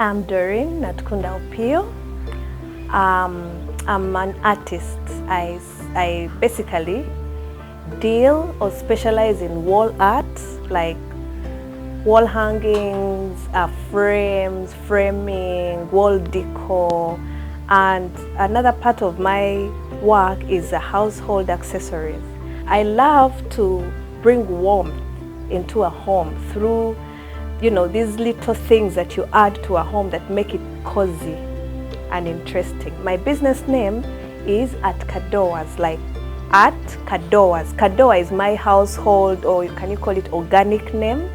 I'm Doreen Natkunda Opio. I'm an artist. I basically deal or specialize in wall art, like wall hangings, frames, framing, wall decor, and another part of my work is household accessories. I love to bring warmth into a home through, these little things that you add to a home that make it cozy and interesting. My business name is At Kadoas, like At Kadoas. Kadoa is my household, or can you call it organic name?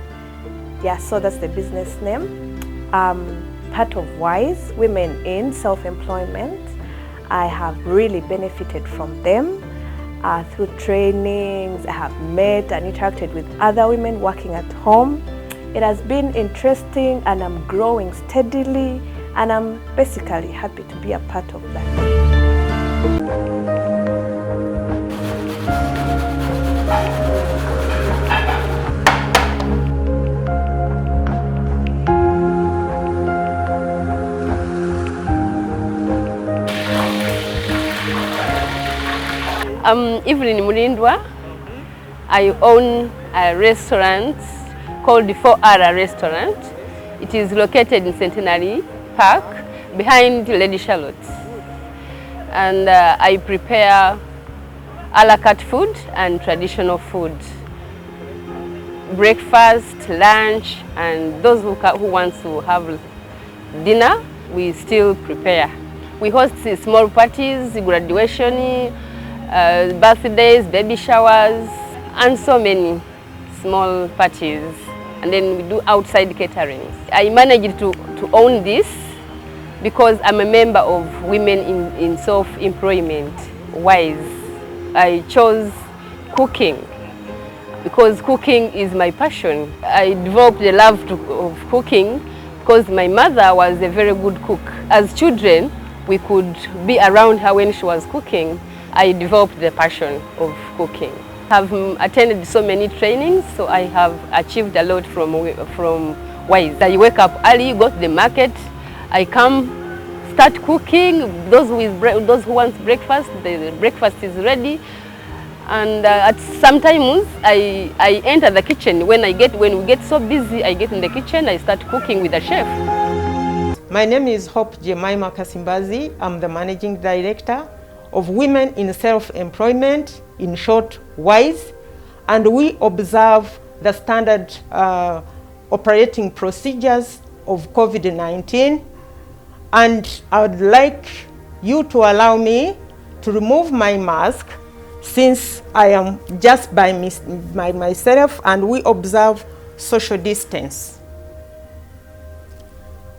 Yeah, so that's the business name. Part of WISE, Women in Self-Employment. I have really benefited from them through trainings. I have met and interacted with other women working at home. It has been interesting, and I'm growing steadily, and I'm basically happy to be a part of that. I'm Evelyn Mulindwa. I own a restaurant called the 4R Restaurant. It is located in Centenary Park behind Lady Charlotte. And I prepare a la carte food and traditional food. Breakfast, lunch, and those who want to have dinner, we still prepare. We host small parties, graduation, birthdays, baby showers, and so many small parties. And then we do outside catering. I managed to own this because I'm a member of Women in Self-Employment, WISE. I chose cooking because cooking is my passion. I developed the love of cooking because my mother was a very good cook. As children, we could be around her when she was cooking. I developed the passion of cooking. I've attended so many trainings, so I have achieved a lot from WISE. I wake up early, go to the market, I come, start cooking. Those who want breakfast, the breakfast is ready. And sometimes I enter the kitchen. When we get so busy, I get in the kitchen, I start cooking with the chef. My name is Hope Jemima Kasimbazi. I'm the Managing Director of Women in Self-Employment, in short, WISE, and we observe the standard operating procedures of COVID-19. And I would like you to allow me to remove my mask since I am just by myself and we observe social distance.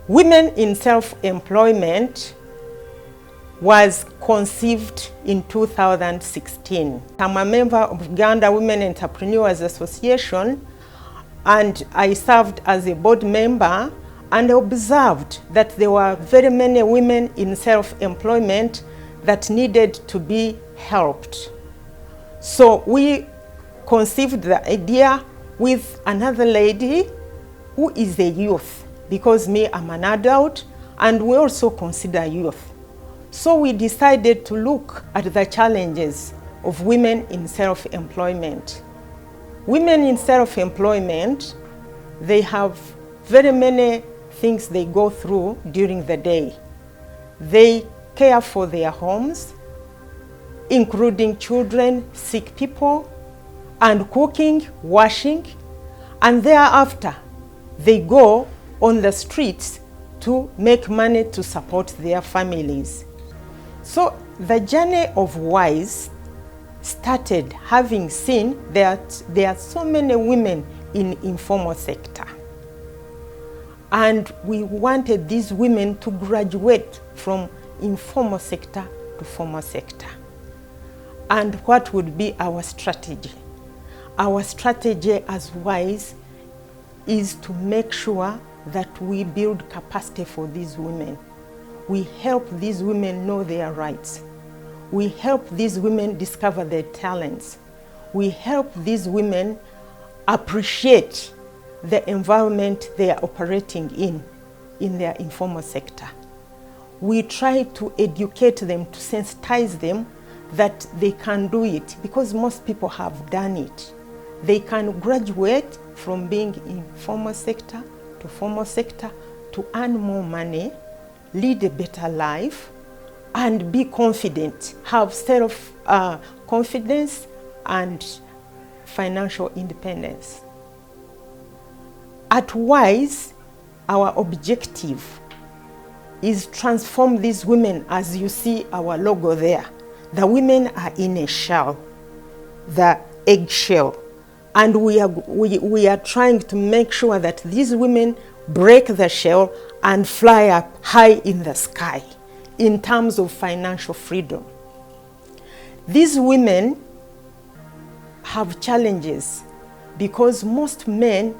Women in Self-Employment was conceived in 2016. I'm a member of Uganda Women Entrepreneurs Association, and I served as a board member and observed that there were very many women in self-employment that needed to be helped. So we conceived the idea with another lady who is a youth, because me, I'm an adult, and we also consider youth. So we decided to look at the challenges of women in self-employment. Women in self-employment, they have very many things they go through during the day. They care for their homes, including children, sick people, and cooking, washing, and thereafter they go on the streets to make money to support their families. So the journey of WISE started having seen that there are so many women in informal sector. And we wanted these women to graduate from informal sector to formal sector. And what would be our strategy? Our strategy as WISE is to make sure that we build capacity for these women. We help these women know their rights. We help these women discover their talents. We help these women appreciate the environment they are operating in. in their informal sector. We try to educate them, to sensitize them that they can do it, because most people have done it. They can graduate from being in formal sector to formal sector to earn more money, lead a better life, and be confident, have self-confidence and financial independence. At WISE, our objective is transform these women, as you see our logo there. The women are in a shell, the egg shell, and we are trying to make sure that these women break the shell and fly up high in the sky in terms of financial freedom. These women have challenges because most men,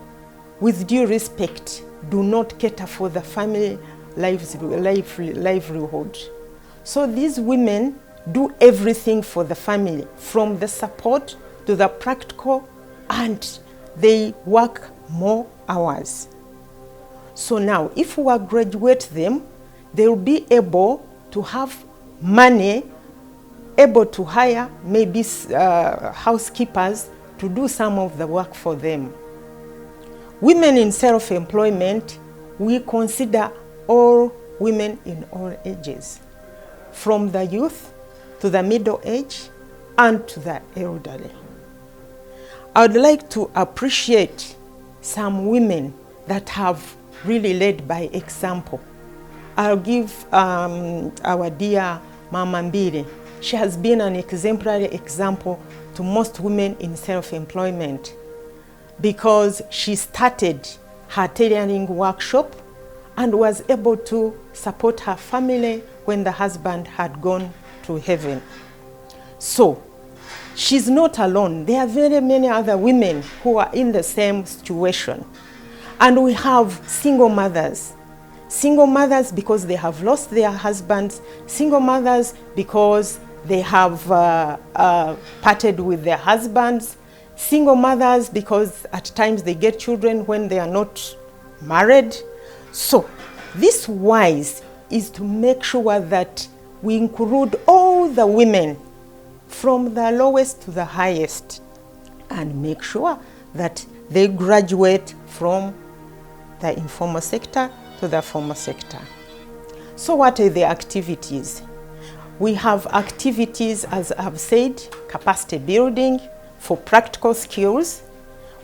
with due respect, do not cater for the family livelihood. So these women do everything for the family, from the support to the practical, and they work more hours. So now, if we graduate them, they will be able to have money, able to hire maybe housekeepers to do some of the work for them. Women in self-employment, we consider all women in all ages, from the youth to the middle age and to the elderly. I would like to appreciate some women that have really led by example. I'll give our dear Mama Mbire. She has been an exemplary example to most women in self-employment because she started her tailoring workshop and was able to support her family when the husband had gone to heaven. So she's not alone. There are very many other women who are in the same situation. And we have single mothers. Single mothers because they have lost their husbands. Single mothers because they have parted with their husbands. Single mothers because at times they get children when they are not married. So this WISE is to make sure that we include all the women from the lowest to the highest and make sure that they graduate from the informal sector to the formal sector. So what are the activities? We have activities, as I've said, capacity building for practical skills.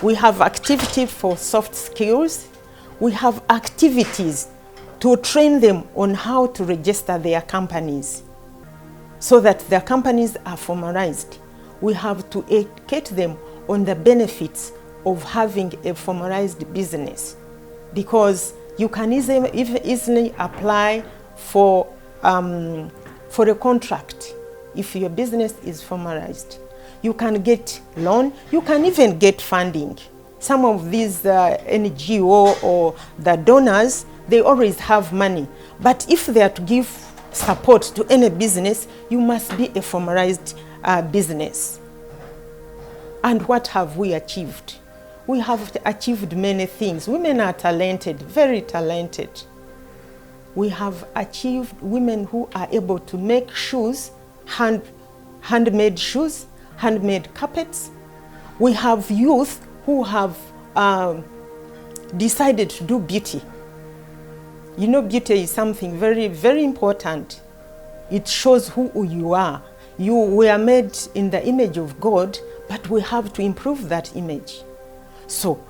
We have activity for soft skills. We have activities to train them on how to register their companies so that their companies are formalized. We have to educate them on the benefits of having a formalized business, because you can easily apply for a contract if your business is formalized. You can get loan, you can even get funding. Some of these NGO or the donors, they always have money. But if they are to give support to any business, you must be a formalized business. And what have we achieved? We have achieved many things. Women are talented, very talented. We have achieved women who are able to make shoes, handmade shoes, handmade carpets. We have youth who have decided to do beauty. You know, beauty is something very, very important. It shows who you are. You were made in the image of God, but we have to improve that image. So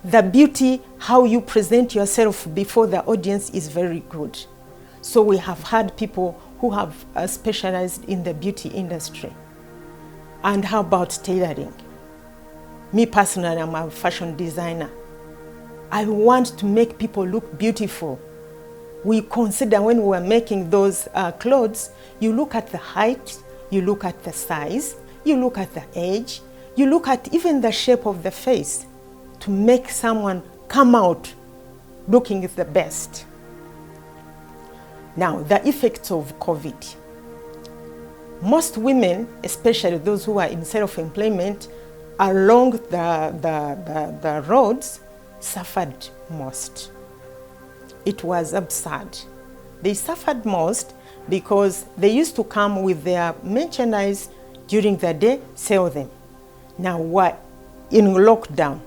the beauty, how you present yourself before the audience is very good. So we have had people who have specialized in the beauty industry. And how about tailoring? Me personally, I'm a fashion designer. I want to make people look beautiful. We consider when we are making those clothes, you look at the height, you look at the size, you look at the age, you look at even the shape of the face to make someone come out looking the best. Now, the effects of COVID. Most women, especially those who are in self-employment, along the roads, suffered most. it was absurd. They suffered most because they used to come with their merchandise during the day, sell them. Now, what? In lockdown,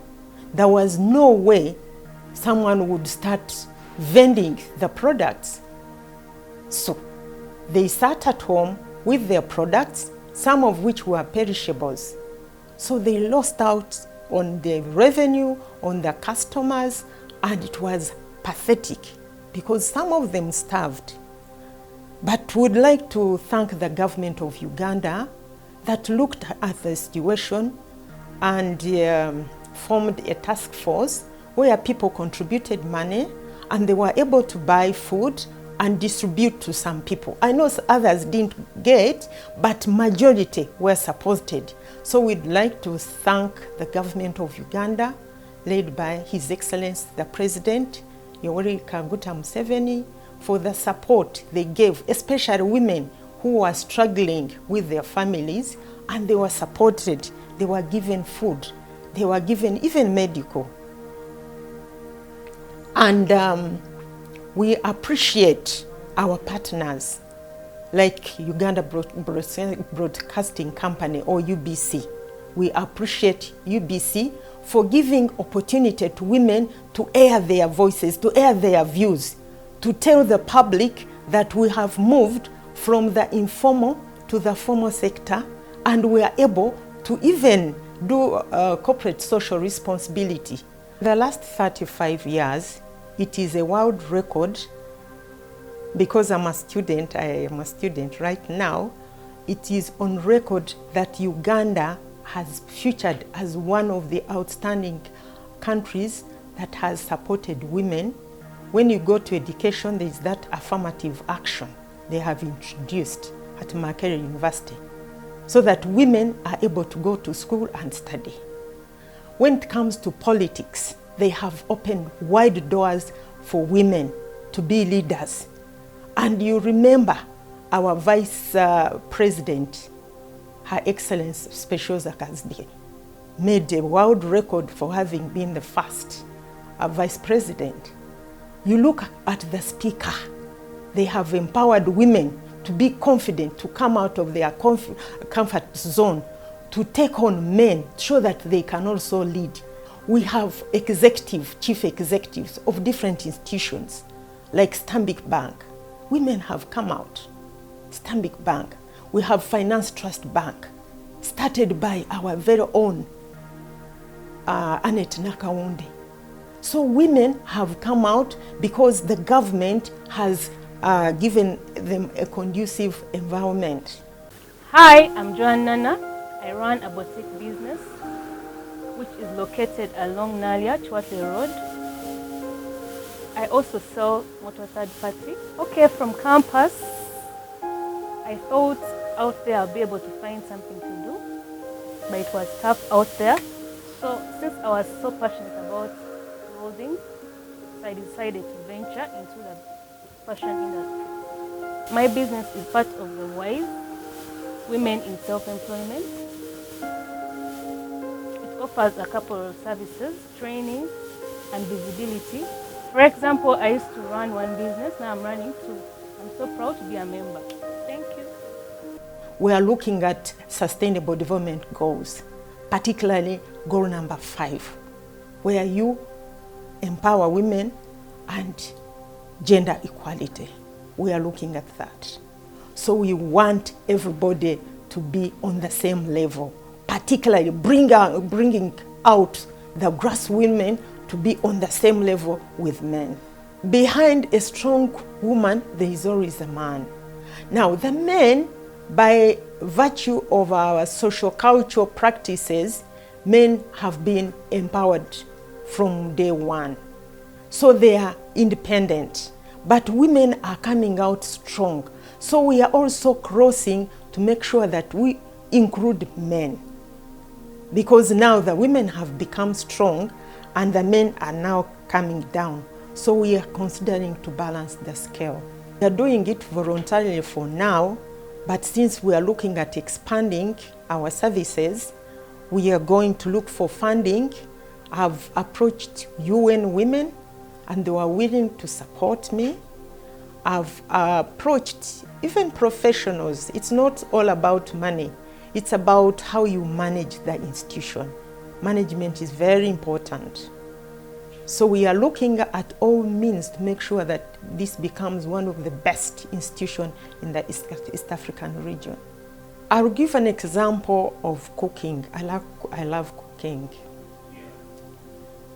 there was no way someone would start vending the products. So they sat at home with their products, some of which were perishables. So they lost out on the revenue, on the customers, and it was pathetic because some of them starved. But would like to thank the government of Uganda that looked at the situation and formed a task force where people contributed money and they were able to buy food and distribute to some people. I know others didn't get, but majority were supported. So we'd like to thank the government of Uganda, led by His Excellency the President, Yoweri Kaguta Museveni, for the support they gave, especially women who were struggling with their families, and they were supported. They were given food. They were given even medical. And we appreciate our partners like Uganda Broadcasting Company or UBC. We appreciate UBC for giving opportunity to women to air their voices, to air their views, to tell the public that we have moved from the informal to the formal sector, and we are able to even do corporate social responsibility. The last 35 years, it is a world record. Because I'm a student, I am a student right now, it is on record that Uganda has featured as one of the outstanding countries that has supported women. When you go to education, there is that affirmative action they have introduced at Makerere University so that women are able to go to school and study. When it comes to politics, they have opened wide doors for women to be leaders. And you remember our Vice President, Her Excellency Specioza Kazdi, made a world record for having been the first Vice President. You look at the Speaker, they have empowered women to be confident, to come out of their comfort zone, to take on men, so that they can also lead. We have chief executives of different institutions, like Stanbic Bank. Women have come out. Stanbic Bank. We have Finance Trust Bank, started by our very own Annette Nakawunde. So women have come out because the government has given them a conducive environment. Hi, I'm Joan Nana. I run a boutique business which is located along Nalia, Chwate Road. I also sell motor third party. Okay, from campus, I thought out there I'll be able to find something to do, but it was tough out there. So since I was so passionate about clothing, so I decided to venture into the fashion industry. My business is part of the WISE, Women in Self-Employment. It offers a couple of services, training and visibility. For example, I used to run one business, now I'm running two. I'm so proud to be a member. Thank you. We are looking at sustainable development goals, particularly goal number 5, where you empower women and gender equality. We are looking at that. So we want everybody to be on the same level, particularly bringing out the grass women to be on the same level with men. Behind a strong woman, there is always a man. Now, the men, by virtue of our social cultural practices, men have been empowered from day one. So they are independent, but women are coming out strong. So we are also crossing to make sure that we include men, because now the women have become strong and the men are now coming down. So we are considering to balance the scale. We are doing it voluntarily for now, but since we are looking at expanding our services, we are going to look for funding. I've approached UN Women and they were willing to support me. I've approached even professionals. It's not all about money. It's about how you manage the institution. Management is very important. So we are looking at all means to make sure that this becomes one of the best institutions in the East African region. I'll give an example of cooking. I love cooking.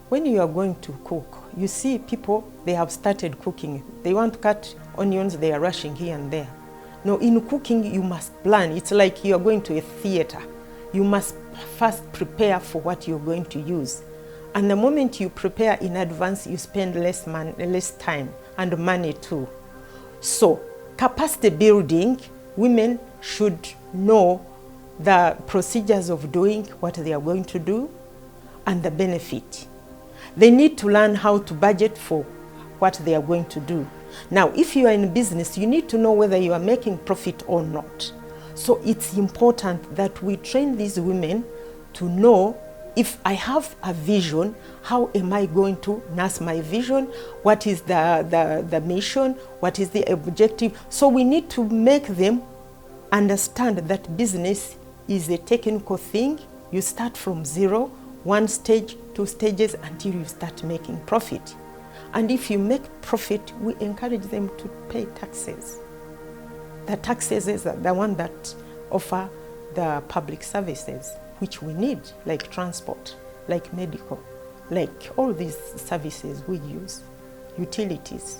When you are going to cook, you see people, they have started cooking. They want to cut onions, they are rushing here and there. No, in cooking, you must plan. It's like you are going to a theater. You must first prepare for what you're going to use. And the moment you prepare in advance, you spend less time and money too. So, capacity building, women should know the procedures of doing what they are going to do and the benefit. They need to learn how to budget for what they are going to do. Now, if you are in business, you need to know whether you are making profit or not. So it's important that we train these women to know, if I have a vision, how am I going to nurse my vision? What is the mission? What is the objective? So we need to make them understand that business is a technical thing. You start from zero, 1 stage, 2 stages, until you start making profit. And if you make profit, we encourage them to pay taxes. The taxes is the one that offer the public services, which we need, like transport, like medical, like all these services we use, utilities.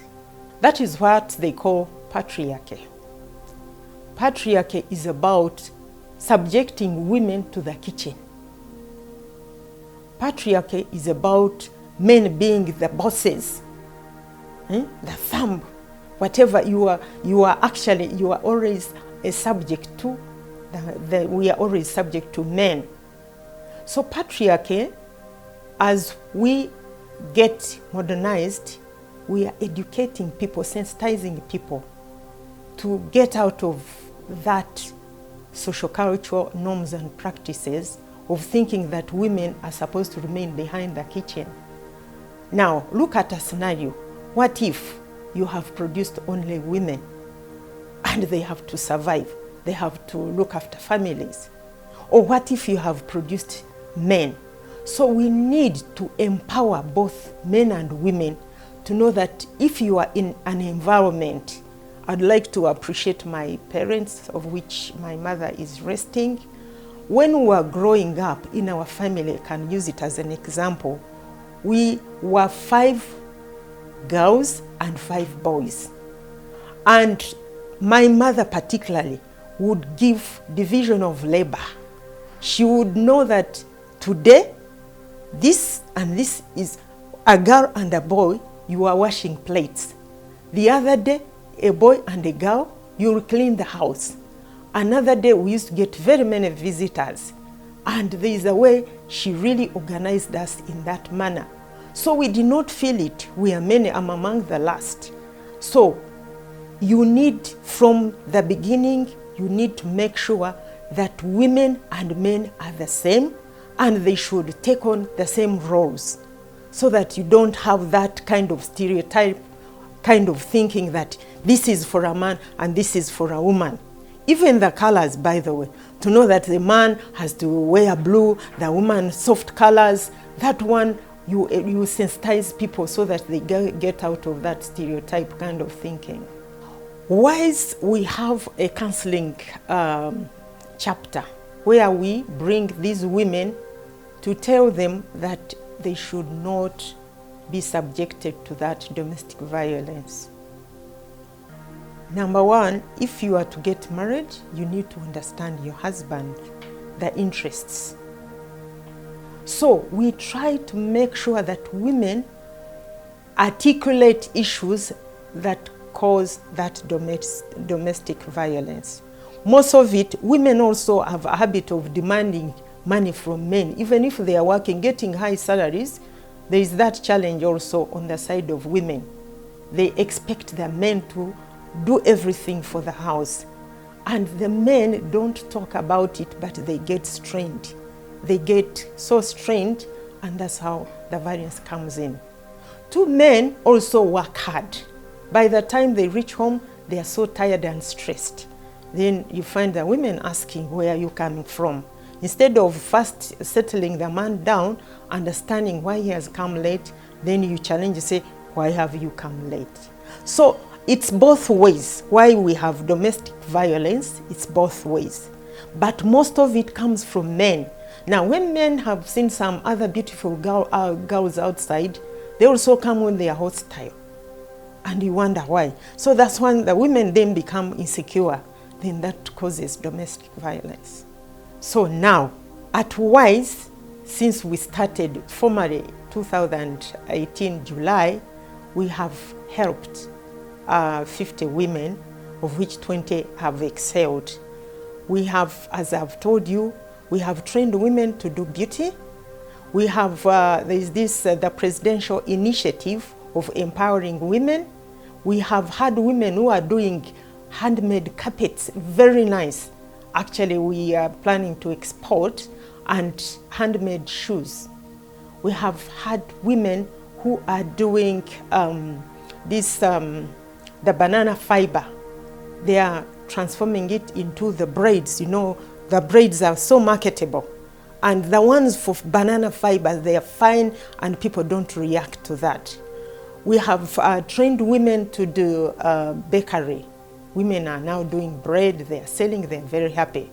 That is what they call patriarchy. Patriarchy is about subjecting women to the kitchen. Patriarchy is about men being the bosses, the thumb. Whatever you are always a subject to. We are always subject to men. So patriarchy, as we get modernized, we are educating people, sensitizing people to get out of that sociocultural norms and practices of thinking that women are supposed to remain behind the kitchen. Now, look at a scenario. What if you have produced only women and they have to survive? They have to look after families. Or what if you have produced men? So we need to empower both men and women to know that if you are in an environment, I'd like to appreciate my parents, of which my mother is resting. When we were growing up in our family, I can use it as an example, we were 5 girls and 5 boys. And my mother particularly would give division of labor. She would know that today, this and this is a girl and a boy, you are washing plates. The other day, a boy and a girl, you will clean the house. Another day, we used to get very many visitors. And there is a way she really organized us in that manner. So we did not feel it. We are many, I'm among the last. So you need, from the beginning, you need to make sure that women and men are the same and they should take on the same roles, so that you don't have that kind of stereotype, kind of thinking that this is for a man and this is for a woman. Even the colors, by the way, to know that the man has to wear blue, the woman soft colors, that one, you sensitize people so that they get out of that stereotype kind of thinking. Whilst we have a counseling chapter where we bring these women to tell them that they should not be subjected to that domestic violence. Number one, if you are to get married, you need to understand your husband, the interests. So we try to make sure that women articulate issues that cause that domestic violence. Most of it, women also have a habit of demanding money from men. Even if they are working, getting high salaries, there is that challenge also on the side of women. They expect their men to do everything for the house. And the men don't talk about it, but they get strained. They get so strained, and that's how the violence comes in. Two men also work hard. By the time they reach home, they are so tired and stressed. Then you find the women asking, where are you coming from? Instead of first settling the man down, understanding why he has come late, then you challenge, say, why have you come late? So it's both ways. Why we have domestic violence, it's both ways. But most of it comes from men. Now, when men have seen some other beautiful girls outside, they also come when they are hostile. And you wonder why. So that's when the women then become insecure. Then that causes domestic violence. So now, at WISE, since we started formally 2018 July, we have helped 50 women, of which 20 have excelled. We have, as I've told you, we have trained women to do beauty. We have, there is this, the presidential initiative of empowering women. We have had women who are doing handmade carpets, very nice. Actually, we are planning to export, and handmade shoes. We have had women who are doing the banana fiber. They are transforming it into the braids. You know, the braids are so marketable. And the ones for banana fiber, they are fine and people don't react to that. We have trained women to do bakery. Women are now doing bread, they are selling, they're very happy.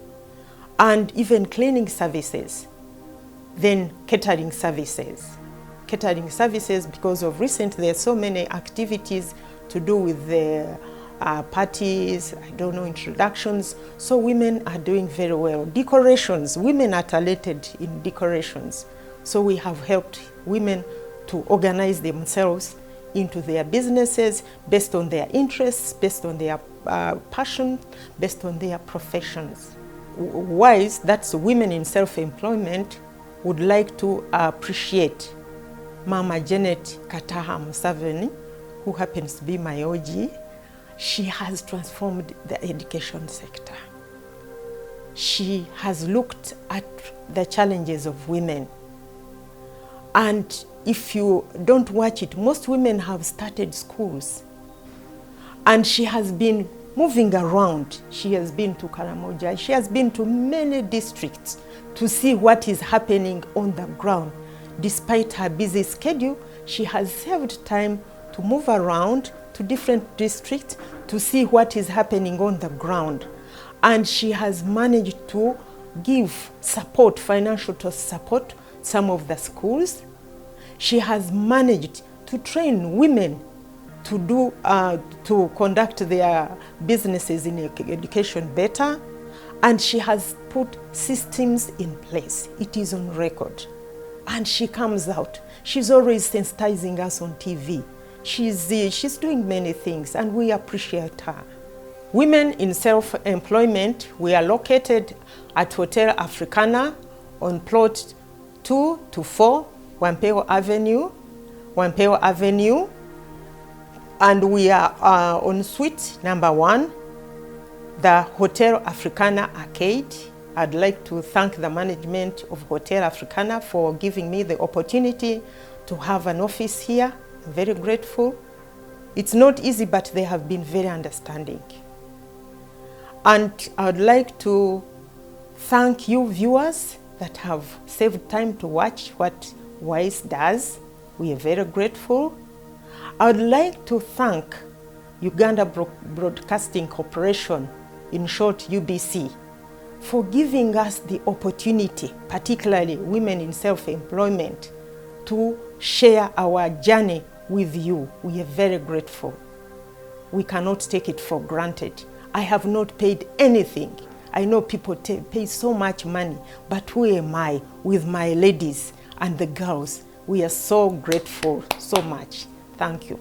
And even cleaning services, then catering services. Catering services, because of recent, there are so many activities to do with the parties, I don't know, introductions. So women are doing very well. Decorations, women are talented in decorations. So we have helped women to organize themselves into their businesses based on their interests, based on their passion, based on their professions. WISE, that's Women in Self-Employment, would like to appreciate Mama Janet Kataha Museveni, who happens to be my OG. She has transformed the education sector. She has looked at the challenges of women. And if you don't watch it, most women have started schools. And she has been moving around. She has been to Karamoja. She has been to many districts to see what is happening on the ground. Despite her busy schedule, she has saved time to move around to different districts to see what is happening on the ground. And she has managed to give support, financial support, some of the schools. She has managed to train women to conduct their businesses in education better, and she has put systems in place. It is on record. And she comes out. She's always sensitizing us on TV. She's doing many things, and we appreciate her. Women in Self-Employment, we are located at Hotel Africana on plot 2 to 4, Wampeo Avenue, and we are on suite number 1, the Hotel Africana Arcade. I'd like to thank the management of Hotel Africana for giving me the opportunity to have an office here. I'm very grateful. It's not easy, but they have been very understanding. And I'd like to thank you viewers that have saved time to watch what WISE does. We are very grateful. I would like to thank Uganda Broadcasting Corporation, in short UBC, for giving us the opportunity, particularly Women in Self-Employment, to share our journey with you. We are very grateful. We cannot take it for granted. I have not paid anything. I know people pay so much money, but who am I with my ladies and the girls? We are so grateful, so much. Thank you.